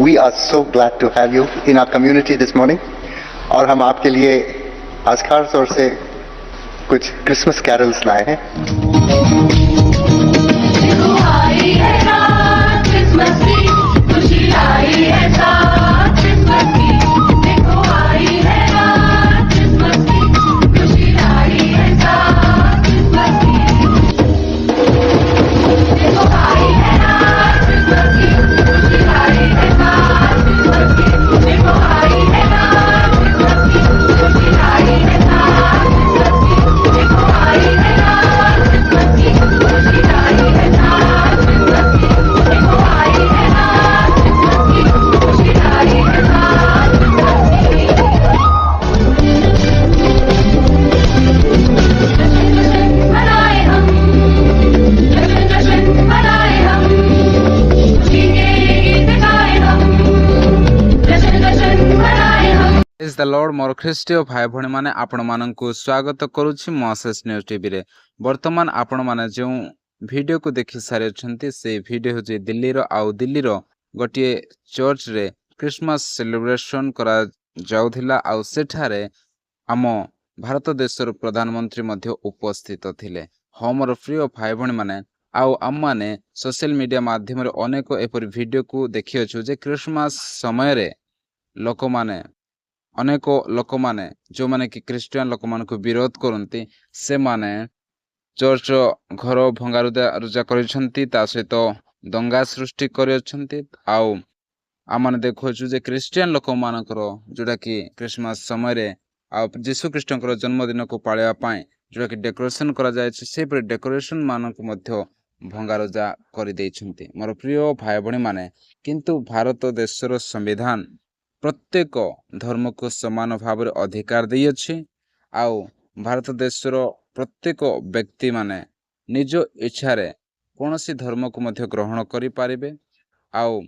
We are so glad to have you in our community this morning. और हम आपके लिए आज खास तौर से कुछ क्रिसमस कैरल्स लाए हैं। देखो आई है रात क्रिसमस की, खुशी आई है साथ क्रिसमस की। देखो आई है रात क्रिसमस की, खुशी आई है साथ क्रिसमस की। देखो आई है रात क्रिसमस की, खुशी आई है साथ क्रिसमस की। देखो आई है रात क्रिसमस की, खुशी आई है साथ क्रिसमस की। देखो आई है रात क्रिसमस की, खुशी आई है साथ क्रिसमस की। देखो आई है रात क्रिसमस की, खुशी आई है साथ क्रिसमस की। जश्न जश्न मनाए हम, जश्न जश्न मनाए हम, खुशी के गीत गाए हम, जश्न जश्न मनाए हम। इज द लॉर्ड मोर ख्रीष्टीय भाई भणी माने आपण माननकु स्वागत करूछि मोसेस न्यूज टीवी रे। वर्तमान आपण माने जो वीडियो को देखि सारे अछंती से वीडियो होजे दिल्ली रो आउ दिल्ली रो गोटिए चर्च रे क्रिसमस सेलिब्रेशन करा जाउथिला आउ सेठारे आम भारत देशर प्रधानमंत्री मध्य उपस्थित थिले। हाँ मोर प्रिय भाई भणी माने आउ आम माने सोशल मीडिया माध्यम रे अनेक एपरि वीडियो को देखि अछु जे क्रिसमस समय रे लोक माने अनेक लोक माने जो माने कि क्रिश्चियन लोक मान को विरोध करती से माने चर्च घर भंगारुजा करछंती ता सहित दंगा सृष्टि करछंती आउ आमने देखोछु जे क्रिश्चियन लोक मानकर जोटा कि क्रिसमस समय रे आ यीशु ख्रीष्टकर जन्मदिन को पाळिया पाए जोटा कि डेकोरेशन करा जाय छै से पर डेकोरेशन मानक मध्य भंगारुजा कर दैछंती। मोर प्रिय भाई भणी माने किंतु भारत देशर संविधान प्रत्येक धर्म को समान भाव में अधिकार देइछि आउ भारत देशर प्रत्येक व्यक्ति माने निज इच्छा रे कोनोसी धर्म को मध्य ग्रहण करि पारिबे आउ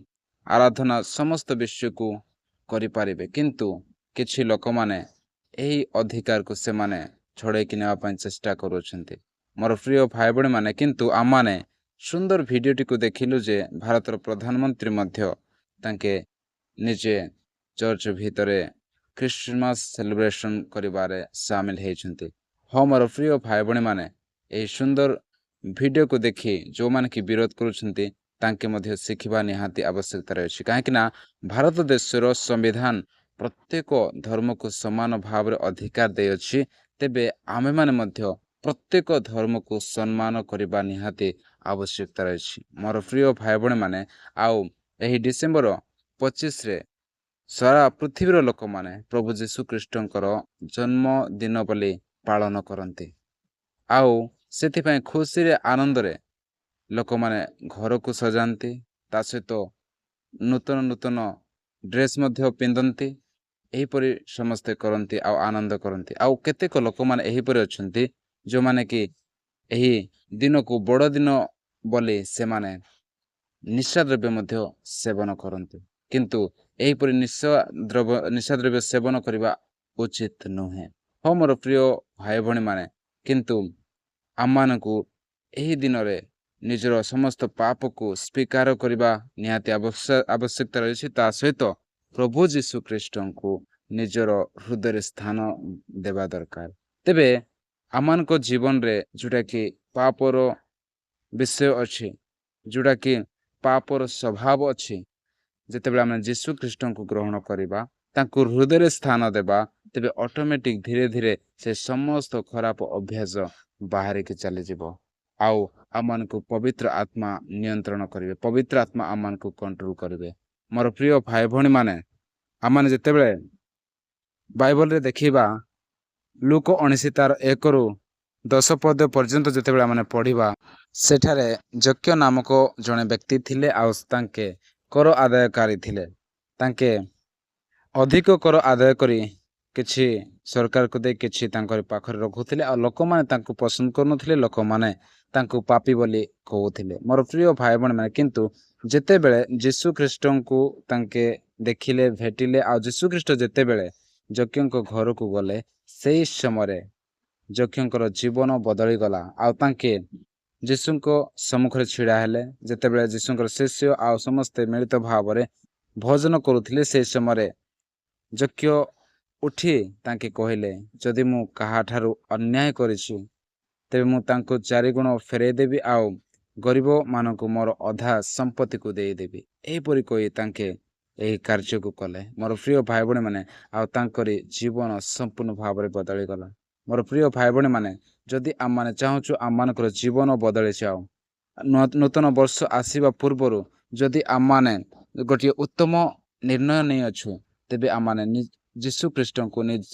आराधना समस्त विश्व को करि पारिबे। किंतु किछि लोक माने एही अधिकार को से माने छड़े कि नेवा पय चेष्टा करूछंती। मोर प्रिय भाई बहन माने किंतु आमाने सुंदर वीडियोटी को देखिलु जे भारतर प्रधानमंत्री मध्य तांके निजे चर्च भितरे क्रिसमस सेलिब्रेशन करिबारे शामिल हेछंती। हाँ मोर प्रिय भाई बहन माने एही सुंदर वीडियो को देखि जो माने कि विरोध करूछंती तांके मध्य शिखिबा निहाती आवश्यकता रहछि काहेकि ना भारत देशर संविधान प्रत्येक धर्म को समान भाव में अधिकार देछि। तेबे आमे माने मध्य प्रत्येक धर्म को सम्मान करिबा निहाती आवश्यकता रहछि। मोर प्रिय भाई बहन माने आउ एही डिसेंबर 25 रे सारा पृथ्वीर लोक माने प्रभु जीशु ख्रीष्टकर जन्मदिन बोली पालन करते आउ सेथिपाई खुशी रे आनंद रे लोक माने घर को सजाती ता सहित नूतन नूतन ड्रेस मध्य पिंधती एहीपरि समस्ते करती आउ आनंद करती आउ केतेक लोक माने एहीपरि अछंती जो माने कि एही दिन को बड़ दिन बोली से माने निशा द्रव्य मध्य सेवन करते किंतु एहीपरि निशा द्रव्य सेवन करने उचित नुहे। हाँ मोर प्रिय भाई भणी माने किंतु आम मानकु एही दिन रे निजर समस्त पाप को स्वीकार करने निहाती आवश्यकता रही ता सहित प्रभु जीशु ख्रीष्ट को निजर हृदय स्थान देवा दरकार। तेबे आमान को जीवन रे जोटा कि पापर विषय अच्छी जोटा कि पापर स्वभाव अच्छी जितेबाला आम जीशु ख्रीष्ट को ग्रहण करवा तांको हृदय स्थान देवा तेबे ऑटोमेटिक धीरे धीरे से समस्त खराब अभ्यास बाहर के चली जीव आउ आमान को पवित्र आत्मा नियंत्रण करेंगे पवित्र आत्मा आमान को कंट्रोल करेंगे। मोर प्रिय भाई भणी माने आमान जितेबले बाइबल रे देखिबा लूक 19:1-10 पद पर्यंत जितेबले आमने पढ़िबा सेठारे जक्य नामक जने व्यक्ति थिले आउ तांके कर आदायकारी थिले तांके अधिक कर आदाय करी किछि सरकार को दे किछि तांकर पाखरे रखुथिले आ लोक माने तांको पसंद करनुथिले लोक माने तांको पापी बोली कहउथिले। मोर प्रिय भाई बहन माने किंतु जेते बेले यीशु ख्रीष्ट को तांके देखिले भेटिले आ यीशु ख्रीष्ट जेते बेले जक्यंक घर को गले सेही समय जक्यंकर जीवन बदली गला आ तांके यीशुंको सम्मुख छिड़ा हेले जेते बेले यीशुंकर शिष्य आ समस्ते मिलित भाव ଭୋଜନ କରୁଥିଲେ ସେହି ସମୟରେ ଯକ୍ଷ ଉଠି ତାଙ୍କେ କହିଲେ, ଯଦି ମୁଁ କାହାଠାରୁ ଅନ୍ୟାୟ କରିଛି ତେବେ ମୁଁ ତାଙ୍କୁ 4 ଗୁଣ ଫେରାଇ ଦେବି ଆଉ ଗରିବମାନଙ୍କୁ ମୋର ଅଧା ସମ୍ପତ୍ତିକୁ ଦେଇଦେବି। ଏହିପରି କହି ତାଙ୍କେ ଏହି କାର୍ଯ୍ୟକୁ କଲେ। ମୋର ପ୍ରିୟ ଭାଇ ଭଉଣୀମାନେ, ଆଉ ତାଙ୍କରି ଜୀବନ ସମ୍ପୂର୍ଣ୍ଣ ଭାବରେ ବଦଳିଗଲା। ମୋର ପ୍ରିୟ ଭାଇ ଭଉଣୀମାନେ, ଯଦି ଆମମାନେ ଚାହୁଁଛୁ ଆମମାନଙ୍କର ଜୀବନ ବଦଳି ଯାଉ, ନୂତନ ବର୍ଷ ଆସିବା ପୂର୍ବରୁ ଯଦି ଆମମାନେ ଗୋଟିଏ ଉତ୍ତମ ନିର୍ଣ୍ଣୟ ନେଇଅଛୁ, ତେବେ ଆମମାନେ ଯୀଶୁ ଖ୍ରୀଷ୍ଟଙ୍କୁ ନିଜ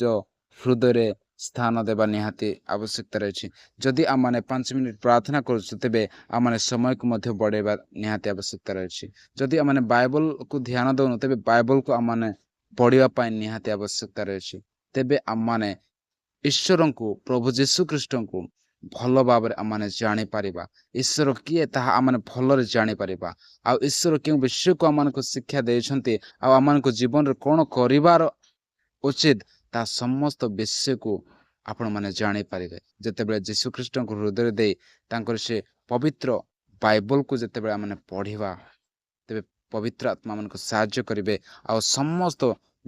ହୃଦୟରେ ସ୍ଥାନ ଦେବା ନିହାତି ଆବଶ୍ୟକତା ରହିଛି। ଯଦି ଆମମାନେ 5 ମିନିଟ୍ ପ୍ରାର୍ଥନା କରୁଛୁ, ତେବେ ଆମମାନେ ସମୟକୁ ମଧ୍ୟ ବଢ଼ାଇବା ନିହାତି ଆବଶ୍ୟକତା ରହିଛି। ଯଦି ଆମମାନେ ବାଇବଲକୁ ଧ୍ୟାନ ଦେଉନୁ, ତେବେ ବାଇବଲକୁ ଆମମାନେ ପଢ଼ିବା ପାଇଁ ନିହାତି ଆବଶ୍ୟକତା ରହିଛି। ତେବେ ଆମମାନେ ଈଶ୍ୱରଙ୍କୁ, ପ୍ରଭୁ ଯୀଶୁ ଖ୍ରୀଷ୍ଟଙ୍କୁ ଭଲ ଭାବରେ ଆମମାନେ ଜାଣିପାରିବା। ଈଶ୍ୱର କିଏ ତାହା ଆମମାନେ ଭଲରେ ଜାଣିପାରିବା। ଆଉ ଈଶ୍ୱର କେଉଁ ବିଷୟକୁ ଆମମାନଙ୍କୁ ଶିକ୍ଷା ଦେଇଛନ୍ତି, ଆଉ ଆମମାନଙ୍କ ଜୀବନରେ କ'ଣ କରିବାର ଉଚିତ, ତାହା ସମସ୍ତ ବିଷୟକୁ ଆପଣମାନେ ଜାଣିପାରିବେ। ଯେତେବେଳେ ଯୀଶୁ ଖ୍ରୀଷ୍ଟଙ୍କୁ ହୃଦୟରେ ଦେଇ ତାଙ୍କର ସେ ପବିତ୍ର ବାଇବଲକୁ ଯେତେବେଳେ ଆମମାନେ ପଢ଼ିବା, ତେବେ ପବିତ୍ର ଆତ୍ମା ଆମମାନଙ୍କୁ ସାହାଯ୍ୟ କରିବେ। ଆଉ ସମସ୍ତ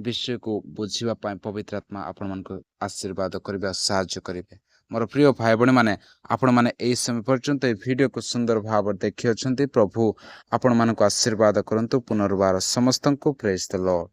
ବିଷୟକୁ ବୁଝିବା ପାଇଁ ପବିତ୍ର ଆତ୍ମା ଆପଣମାନଙ୍କୁ ଆଶୀର୍ବାଦ କରିବେ, ସାହାଯ୍ୟ କରିବେ। ମୋର ପ୍ରିୟ ଭାଇ ଭଉଣୀମାନେ, ଆପଣମାନେ ଏହି ସମୟ ପର୍ଯ୍ୟନ୍ତ ଏହି ଭିଡ଼ିଓକୁ ସୁନ୍ଦର ଭାବରେ ଦେଖିଅଛନ୍ତି। ପ୍ରଭୁ ଆପଣମାନଙ୍କୁ ଆଶୀର୍ବାଦ କରନ୍ତୁ। ପୁନର୍ବାର ସମସ୍ତଙ୍କୁ ପ୍ରେଜ୍ ଦ ଲର୍ଡ।